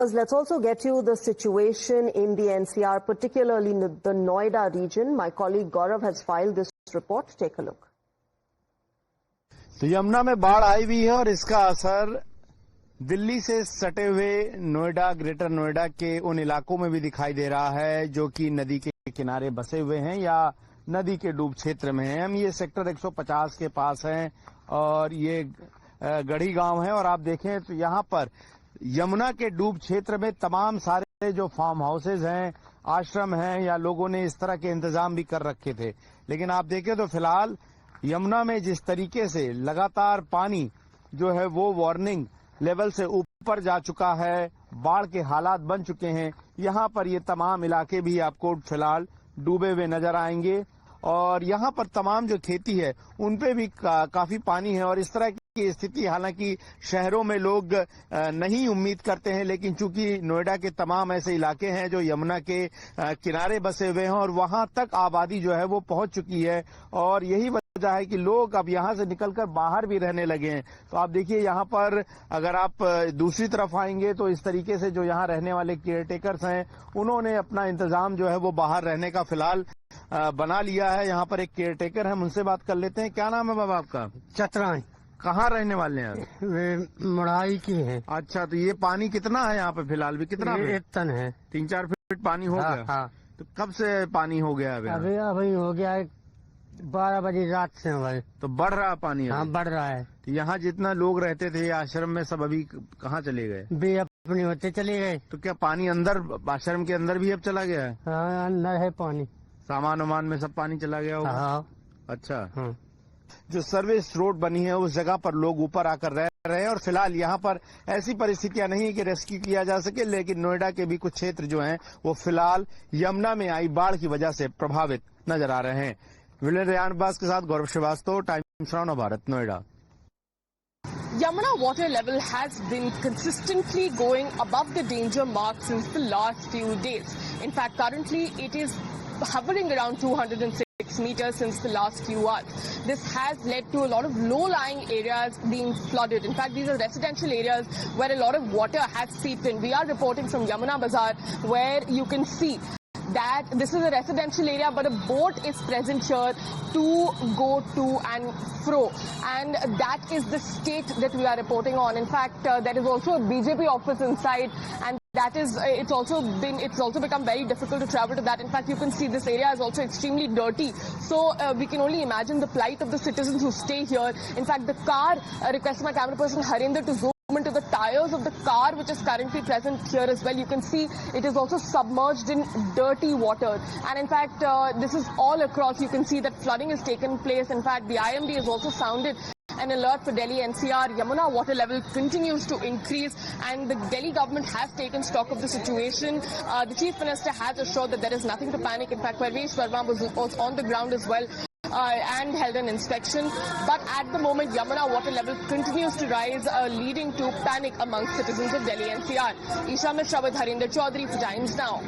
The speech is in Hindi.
Let's also get you the situation in the NCR, particularly in the Noida region. My colleague Gaurav has filed this report. Take a look. तो यमुना में बाढ़ आई हुई है और इसका असर दिल्ली से सटे हुए नोएडा, ग्रेटर नोएडा के उन इलाकों में भी दिखाई दे रहा है जो कि नदी के किनारे बसे हुए हैं या नदी के डूब क्षेत्र में हैं। हम ये सेक्टर 150 के पास हैं और ये गढ़ी गांव है और आप देखें तो यहाँ पर यमुना के डूब क्षेत्र में तमाम सारे जो फार्म हाउसेज हैं, आश्रम हैं या लोगों ने इस तरह के इंतजाम भी कर रखे थे। लेकिन आप देखें तो फिलहाल यमुना में जिस तरीके से लगातार पानी जो है वो वार्निंग लेवल से ऊपर जा चुका है, बाढ़ के हालात बन चुके हैं। यहाँ पर ये तमाम इलाके भी आपको फिलहाल डूबे हुए नजर आएंगे और यहाँ पर तमाम जो खेती है उन पे भी काफी पानी है और इस तरह की स्थिति हालांकि शहरों में लोग नहीं उम्मीद करते हैं, लेकिन चूंकि नोएडा के तमाम ऐसे इलाके हैं जो यमुना के किनारे बसे हुए हैं और वहां तक आबादी जो है वो पहुंच चुकी है और यही वजह है कि लोग अब यहां से निकलकर बाहर भी रहने लगे हैं। तो आप देखिए यहाँ पर अगर आप दूसरी तरफ आएंगे तो इस तरीके से जो यहाँ रहने वाले केयरटेकर्स हैं उन्होंने अपना इंतजाम जो है वो बाहर रहने का फिलहाल बना लिया है। यहाँ पर एक केयरटेकर है, उनसे बात कर लेते हैं। क्या नाम है बाबा आपका? चतरा। कहाँ रहने वाले हैं? वे मुड़ाई की है। अच्छा, तो ये पानी कितना है यहाँ पे फिलहाल? भी कितना? 1 टन है। 3-4 फीट पानी हो गया। हाँ। तो कब से पानी हो गया? अभी हो गया है 12 बजे रात से भाई। तो बढ़ रहा पानी? हाँ, बढ़ रहा है। तो यहाँ जितना लोग रहते थे आश्रम में सब अभी कहाँ चले गए? भी अपनी होते चले गए। तो क्या पानी अंदर आश्रम के अंदर भी अब चला गया है? हाँ, अंदर है पानी। सामान वामान में सब पानी चला गया होगा? हाँ। अच्छा। हाँ। जो सर्विस रोड बनी है उस जगह पर लोग ऊपर आकर रह रहे हैं और फिलहाल यहाँ पर ऐसी परिस्थितियां नहीं है कि रेस्क्यू किया जा सके, लेकिन नोएडा के भी कुछ क्षेत्र जो हैं वो फिलहाल यमुना में आई बाढ़ की वजह से प्रभावित नजर आ रहे हैं। विलेन रेयान बास के साथ Gaurav Srivastava, Times Now Bharat, Noida. Yamuna water level has been consistently going above the danger mark since the last few days. In fact, currently it is hovering around 206 meters since the last few hours. This has led to a lot of low-lying areas being flooded. In fact, these are residential areas where a lot of water has seeped in. We are reporting from Yamuna Bazaar, where you can see that this is a residential area, but a boat is present here to go to and fro, and that is the state that we are reporting on. In fact, there is also a BJP office inside, and that is it's also become very difficult to travel to that. In fact, you can see this area is also extremely dirty, so we can only imagine the plight of the citizens who stay here. In fact, the car, requesting my camera person Harinder to zoom into the tires of the car which is currently present here as well. You can see it is also submerged in dirty water, and in fact this is all across. You can see that flooding has taken place. In fact, the IMD has also sounded an alert for Delhi NCR. Yamuna water level continues to increase and the Delhi government has taken stock of the situation. The Chief Minister has assured that there is nothing to panic. In fact, Parvesh Verma was on the ground as well and held an inspection. But at the moment, Yamuna water level continues to rise, leading to panic amongst citizens of Delhi NCR. Isha Mishra with Harinder Chaudhary for Times Now.